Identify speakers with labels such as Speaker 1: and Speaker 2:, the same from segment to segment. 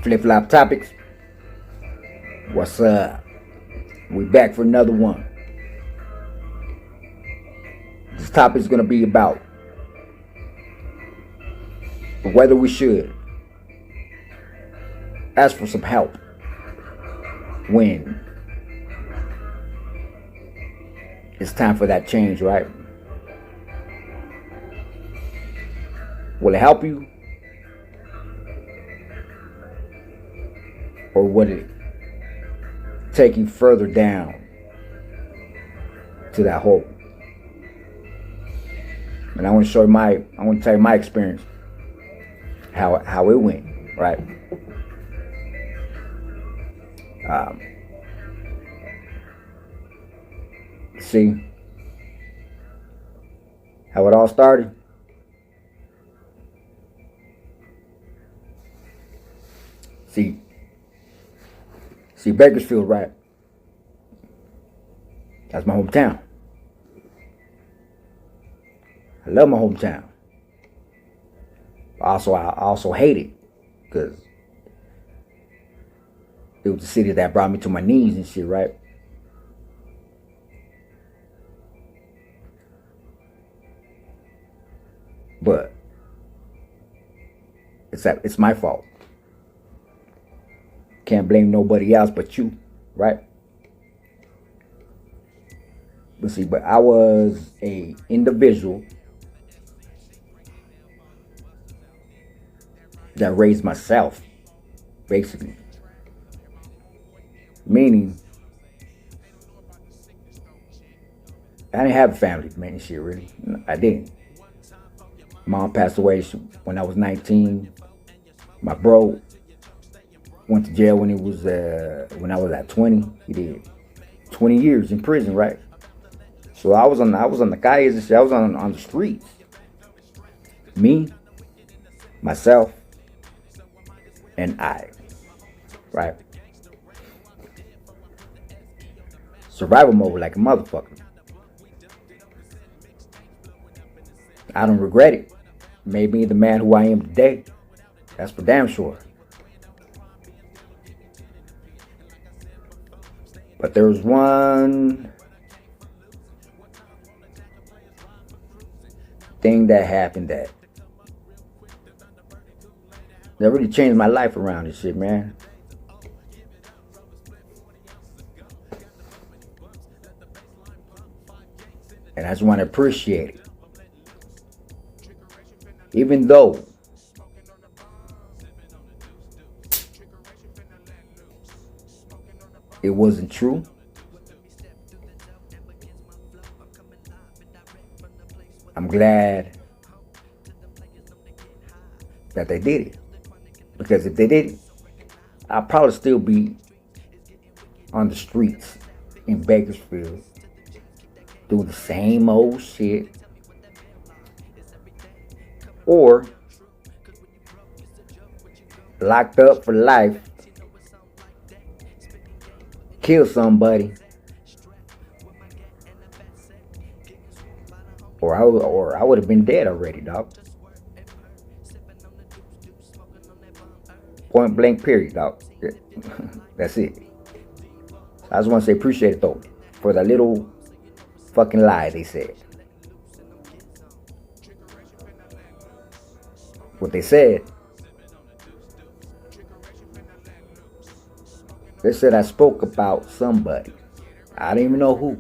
Speaker 1: Flip Flop Topics. What's up? We back for another one. This topic is going to be about whether we should ask for some help when it's time for that change, right? Will it help you? Or would it take you further down to that hole? And I want to tell you my experience, how it went, right? See how it all started? See Bakersfield, right? That's my hometown. I love my hometown. I also hate it because it was the city that brought me to my knees and shit, right? But it's my fault. Can't blame nobody else but you, right? But I was a individual that raised myself, basically. Meaning, I didn't have a family, man, and shit, really. I didn't. Mom passed away when I was 19. My bro went to jail when I was at 20. He did 20 years in prison, right? So I was on the calles and shit. I was on the streets. Me, myself, and I, right? Survival mode like a motherfucker. I don't regret it. Made me the man who I am today. That's for damn sure. But there was one thing that happened that really changed my life around this shit, man. And I just want to appreciate it. Even though it wasn't true, I'm glad that they did it. Because if they didn't, I'd probably still be on the streets in Bakersfield doing the same old shit. Or locked up for life, kill somebody, or I would have been dead already, dog. Point blank, period, dog. That's it. I just want to say appreciate it though for that little fucking lie they said. What they said, they said I spoke about somebody, I don't even know who,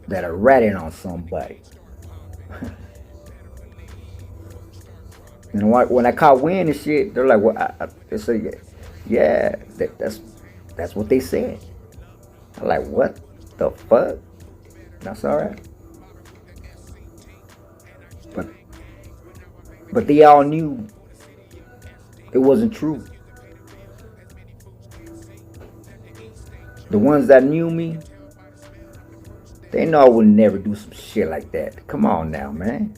Speaker 1: that are ratting on somebody. You know what? When I caught wind and shit, they're like, "Well," they say, "Yeah, that's what they said." I'm like, "What the fuck?" That's all right. But they all knew it wasn't true. The ones that knew me, they know I would never do some shit like that. Come on now, man.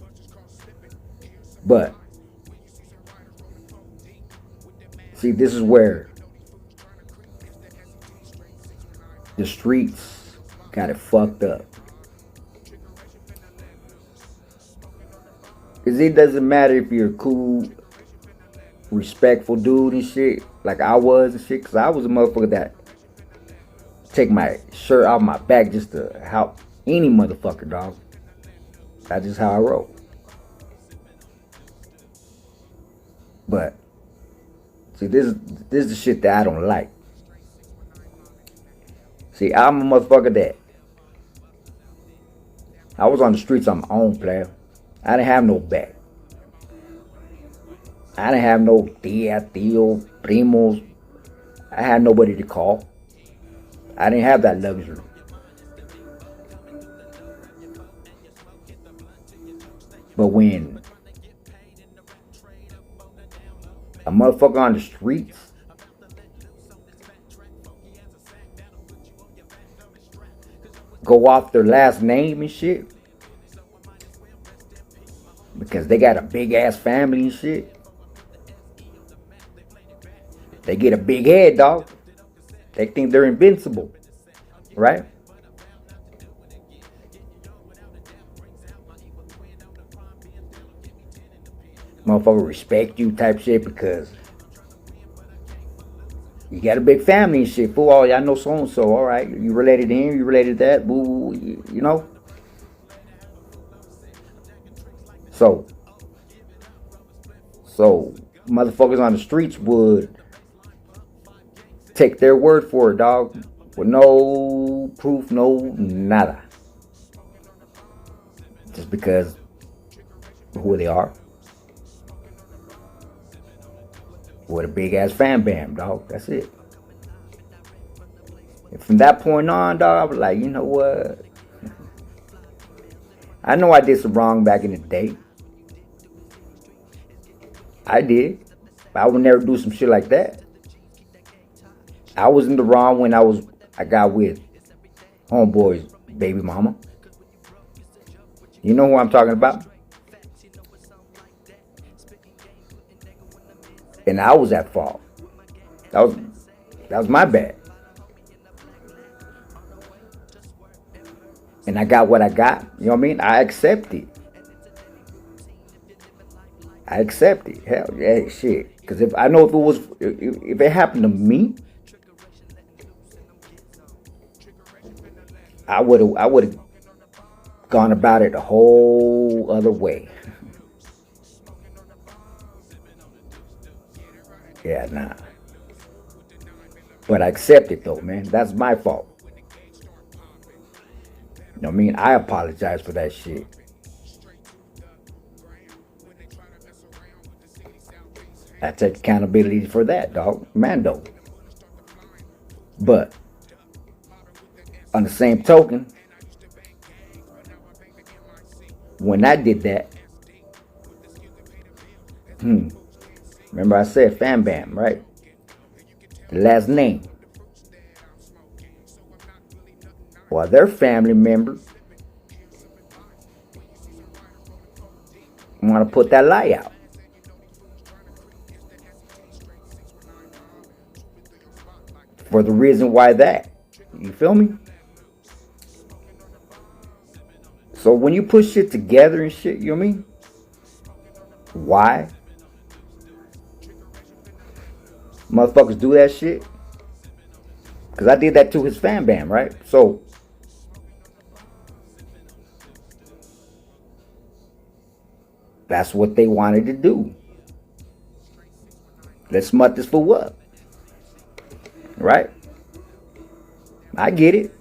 Speaker 1: But see, this is where the streets got it fucked up. Because it doesn't matter if you're cool respectful dude and shit, like I was and shit, cause I was a motherfucker that take my shirt off my back just to help any motherfucker, dog. That's just how I roll. But see, this is the shit that I don't like. See, I'm a motherfucker that I was on the streets on my own, player. I didn't have no back. I didn't have no tío, primos. I had nobody to call. I didn't have that luxury. But when a motherfucker on the streets go off their last name and shit because they got a big ass family and shit, they get a big head, dog. They think they're invincible, right? Motherfucker respect you type shit because you got a big family and shit. Fool, oh, y'all know so and so. All right, you related to him, you related to that. Boo, you know. So motherfuckers on the streets would take their word for it, dog, with no proof, no nada, just because of who they are. With a big ass fan bam, dog. That's it. And from that point on, dog, I was like, you know what? I know I did some wrong back in the day. I did. But I would never do some shit like that. I was in the wrong when I got with homeboy's baby mama. You know who I'm talking about? And I was at fault. That was my bad. And I got what I got. You know what I mean? I accept it. Hell yeah, shit. Because if I know if it happened to me, I would have gone about it a whole other way. Yeah, nah. But I accept it though, man. That's my fault. You know what I mean? I apologize for that shit. I take accountability for that, dog. Mando. But on the same token, when I did that, remember I said Fam Bam, right? The last name. Well, their family members want to put that lie out. For the reason why that. You feel me? So when you put shit together and shit, you know what I mean? Why? Motherfuckers do that shit. Because I did that to his Fam Bam, right? So that's what they wanted to do. Let's smut this fool up. Right? I get it.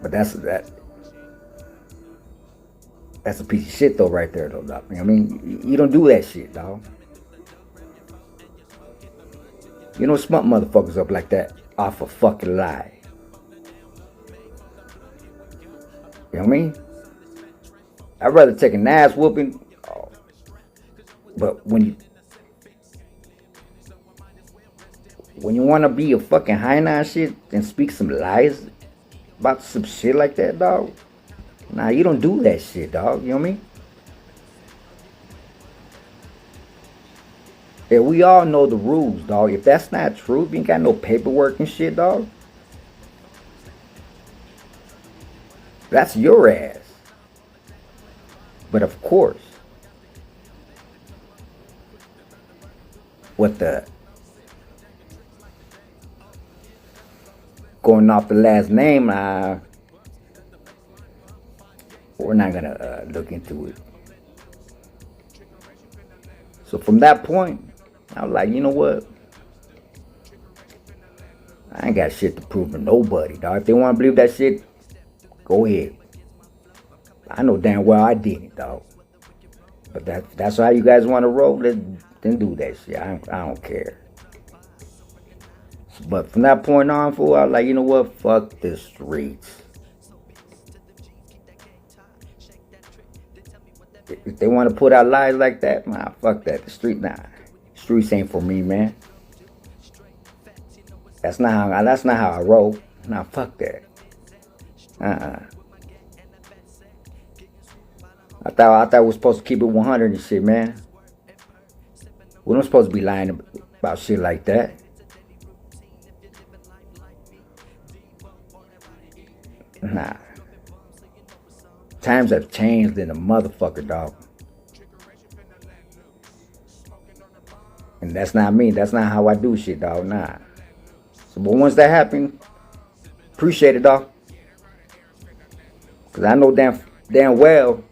Speaker 1: But that's a piece of shit though right there though, dog. You know what I mean? You don't do that shit, dog. You don't smut motherfuckers up like that off a fucking lie. You know what I mean? I'd rather take an ass whooping. But when you want to be a fucking hyena shit and speak some lies about some shit like that, dog, nah, you don't do that shit, dog. You know what I mean? Yeah, we all know the rules, dog. If that's not true, if you ain't got no paperwork and shit, dog, that's your ass. But of course, with the going off the last name, we're not gonna look into it. So from that point, I was like, you know what? I ain't got shit to prove to nobody, dog. If they want to believe that shit, go ahead. I know damn well I did it, dog. But that's how you guys want to roll. Then do that shit. I don't care. But from that point on, fool, I was like, you know what? Fuck the streets. If they want to put out lies like that, nah, fuck that. The streets ain't for me, man. That's not how I roll. Nah, fuck that. I thought we were supposed to keep it 100 and shit, man. We don't supposed to be lying about shit like that. Nah. Times have changed in a motherfucker, dog. And that's not me. That's not how I do shit, dog. Nah. So, but once that happened, appreciate it, dog. Cause I know damn well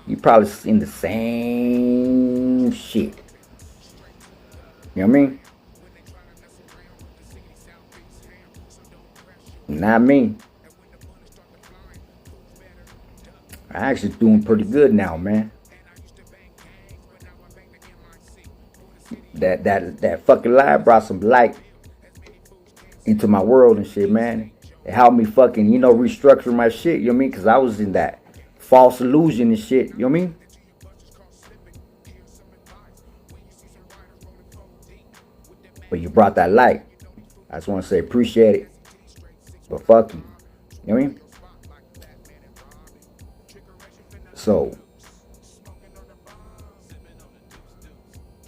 Speaker 1: you probably seen the same shit. You know what I mean? Not me. I actually doing pretty good now, man. That fucking lie brought some light into my world and shit, man. It helped me fucking, restructure my shit, you know what I mean? Because I was in that false illusion and shit, you know what I mean? But you brought that light. I just want to say appreciate it. But fuck you. You know what I mean? So,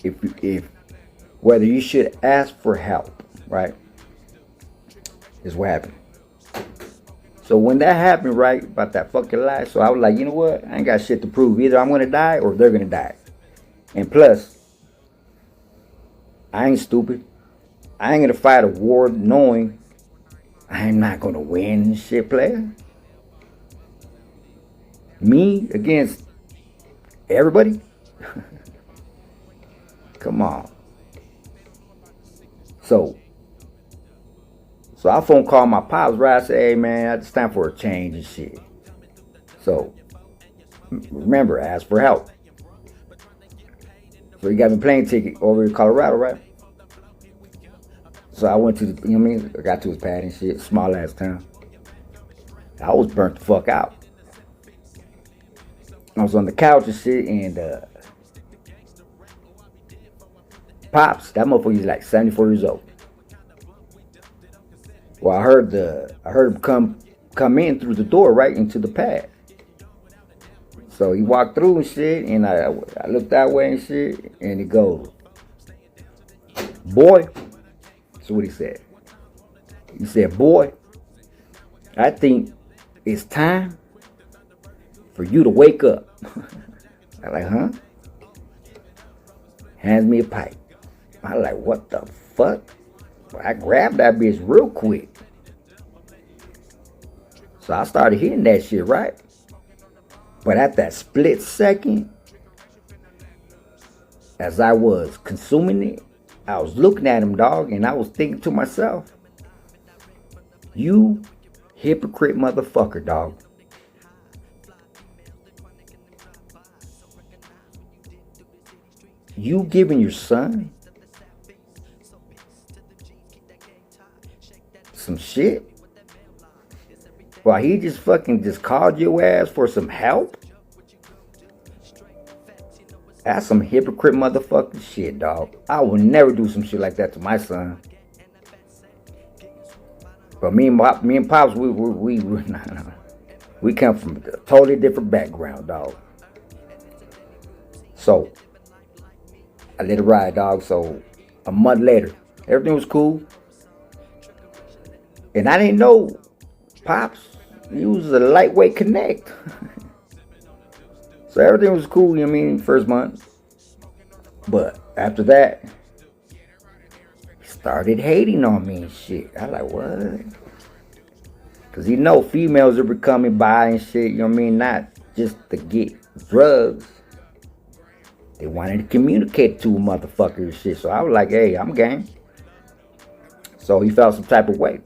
Speaker 1: if whether you should ask for help, right, is what happened. So when that happened, right, about that fucking lie, so I was like, you know what? I ain't got shit to prove. Either I'm going to die or they're going to die. And plus, I ain't stupid. I ain't going to fight a war knowing I'm not going to win and shit, player. Me against everybody? Come on. So I phone call my pops, right? I say, hey man, it's time for a change and shit. So remember, ask for help. So he got me a plane ticket over to Colorado, right? So I went to the, you know what I mean? I got to his pad and shit, small ass town. I was burnt the fuck out. I was on the couch and shit, and Pops, that motherfucker is like 74 years old. Well, I heard him come in through the door right into the pad. So he walked through and shit, and I looked that way and shit, and he goes, boy, that's what he said. He said, boy, I think it's time for you to wake up. I'm like, huh? Hands me a pipe. I'm like, what the fuck? Well, I grabbed that bitch real quick. So I started hitting that shit, right? But at that split second, as I was consuming it, I was looking at him, dog, and I was thinking to myself, you hypocrite motherfucker, dog. You giving your son some shit while he just called your ass for some help? That's some hypocrite motherfucking shit, dog. I would never do some shit like that to my son. But me and Pops, we come from a totally different background, dog. So I let it ride, dog. So a month later, everything was cool. And I didn't know Pops he was a lightweight connect. So everything was cool, you know what I mean, first month. But after that, he started hating on me and shit. I like, what? Because you know females are becoming bi and shit, you know what I mean? Not just to get drugs. They wanted to communicate to a motherfucker and shit. So I was like, hey, I'm game. So he felt some type of way.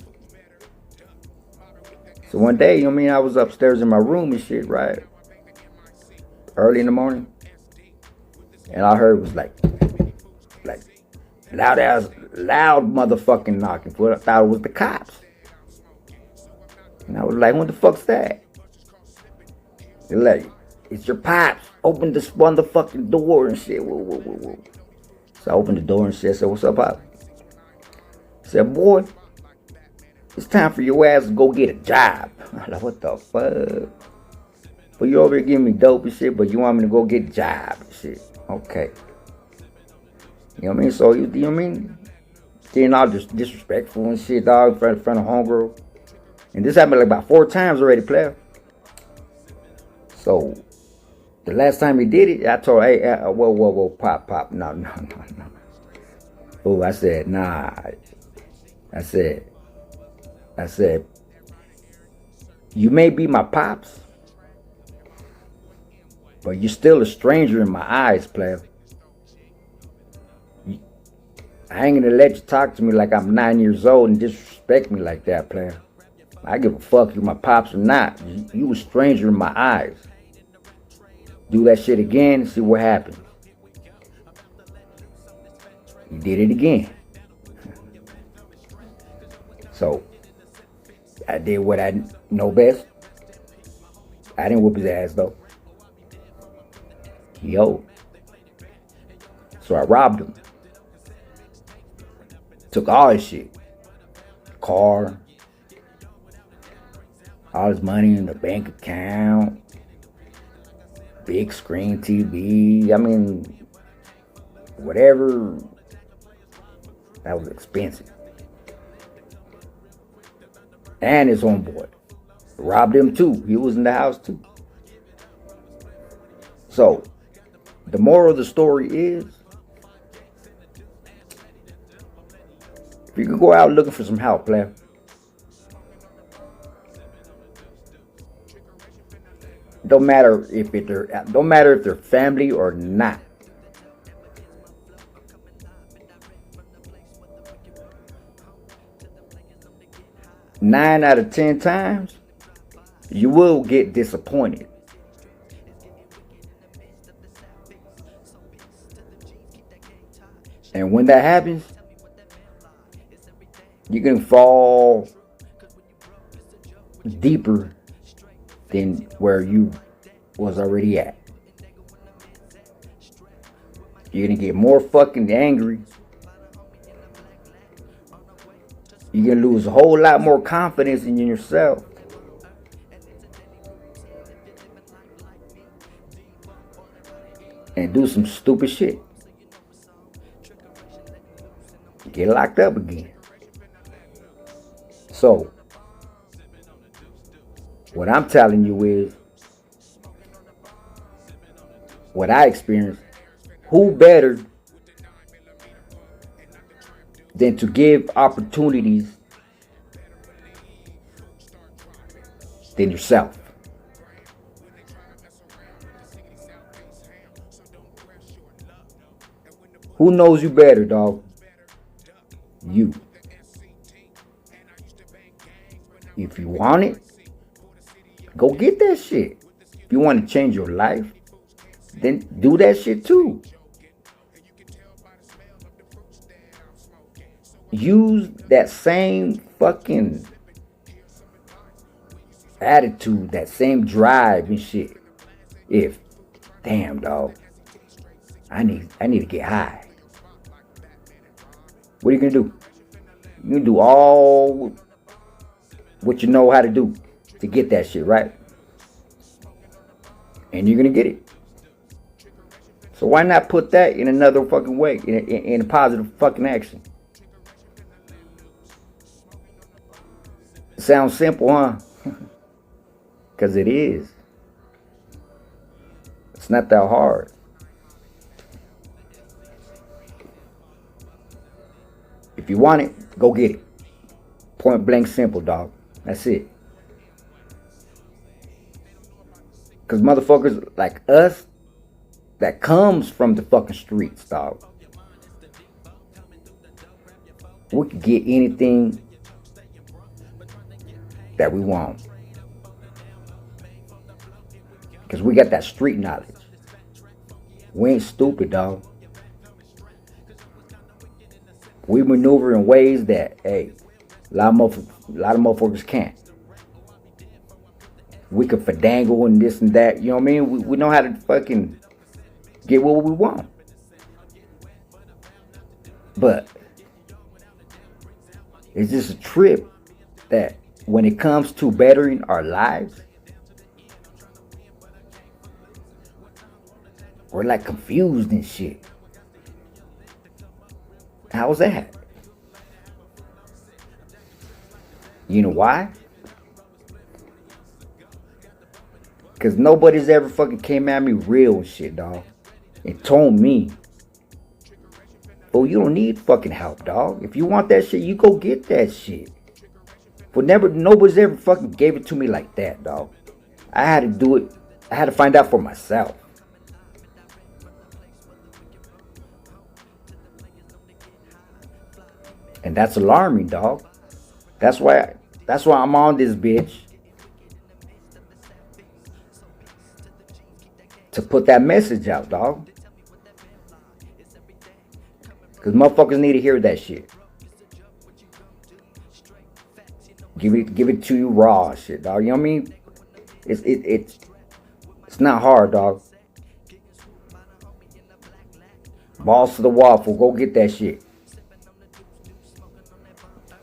Speaker 1: So one day, you know what I mean, I was upstairs in my room and shit, right? Early in the morning. And all I heard was like loud motherfucking knocking. I thought it was the cops. And I was like, what the fuck's that? They're like, it's your pops. Open this motherfucking door and shit. Whoa. So I opened the door and shit. I said, what's up, pop? I said, boy, it's time for your ass to go get a job. I'm like, what the fuck? But you over here giving me dope and shit, but you want me to go get a job and shit. Okay. You know what I mean? So, you know what I mean? Getting all disrespectful and shit, dog, in front of homegirl. And this happened like about 4 times already, player. So, the last time he did it, I told her, hey, whoa, pop, no. Oh, I said, nah. I said, you may be my pops, but you're still a stranger in my eyes, player. I ain't gonna let you talk to me like I'm 9 years old and disrespect me like that, player. I give a fuck if you're my pops or not. You a stranger in my eyes. Do that shit again and see what happens. He did it again. So, I did what I know best. I didn't whoop his ass though. Yo. So I robbed him. Took all his shit. Car. All his money in the bank account. Big screen TV. I mean, whatever. That was expensive. And his homeboy. Robbed him too. He was in the house too. So, the moral of the story is, if you can go out looking for some help, player, don't matter if they're family or not. Nine out of 10 times, you will get disappointed. And when that happens, you can fall deeper than where you was already at. You're gonna get more fucking angry. You're gonna lose a whole lot more confidence in yourself. And do some stupid shit. Get locked up again. So, what I'm telling you is, what I experienced, who better than to give opportunities than yourself? Who knows you better, dog? You. If you want it, go get that shit. If you want to change your life, then do that shit too. Use that same fucking attitude, that same drive and shit. If, damn, dog, I need to get high. What are you gonna do? You can do all what you know how to do to get that shit, right? And you're gonna get it. So why not put that in another fucking way, in a positive fucking action? Sounds simple, huh? Because it is. It's not that hard. If you want it, go get it. Point blank simple, dog. That's it. Because motherfuckers like us, that comes from the fucking streets, dog. We can get anything that we want. Because we got that street knowledge. We ain't stupid, dog. We maneuver in ways that, hey, a lot of motherfuckers can't. We can fandangle and this and that. You know what I mean? We know how to fucking get what we want. But it's just a trip that when it comes to bettering our lives, we're like confused and shit. How's that? You know why? Because nobody's ever fucking came at me real and shit, dog. And told me, oh, you don't need fucking help, dog. If you want that shit, you go get that shit. But nobody's ever fucking gave it to me like that, dog. I had to do it. I had to find out for myself. And that's alarming, dog. That's why I'm on this bitch. To put that message out, dog. Because motherfuckers need to hear that shit. Give it to you raw shit, dog. You know what I mean? It's not hard, dog. Balls to the wall, fool. Go get that shit.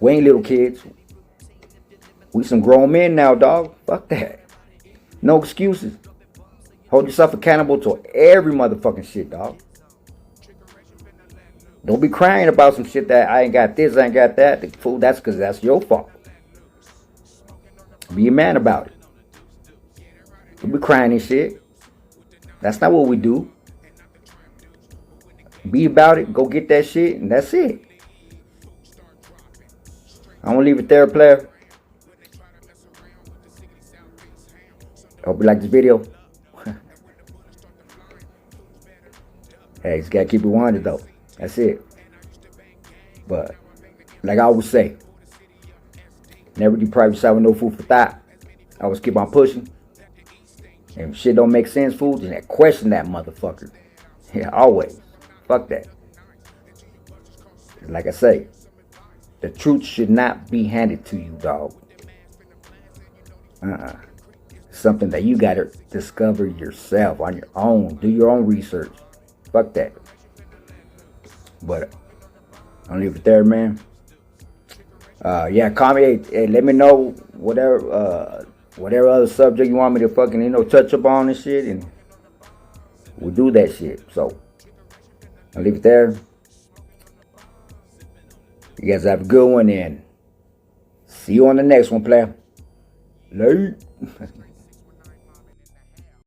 Speaker 1: We ain't little kids. We some grown men now, dog. Fuck that. No excuses. Hold yourself accountable to every motherfucking shit, dog. Don't be crying about some shit that I ain't got this, I ain't got that. Fool, that's because that's your fault. Be a man about it. Don't be crying and shit. That's not what we do. Be about it, go get that shit, and that's it. I'm gonna leave it there, player. Hope you like this video. Hey, just gotta keep it 100 though. That's it. But like I always say, never deprive yourself of no food for thought. I always keep on pushing. And if shit don't make sense, fool, just question that motherfucker. Yeah, always. Fuck that. Like I say, the truth should not be handed to you, dog. Something that you gotta discover yourself on your own. Do your own research. Fuck that. But I'll leave it there, man. Yeah, comment. Hey, let me know whatever other subject you want me to fucking touch up on and shit, and we'll do that shit. So I'll leave it there. You guys have a good one, and see you on the next one, player. Late.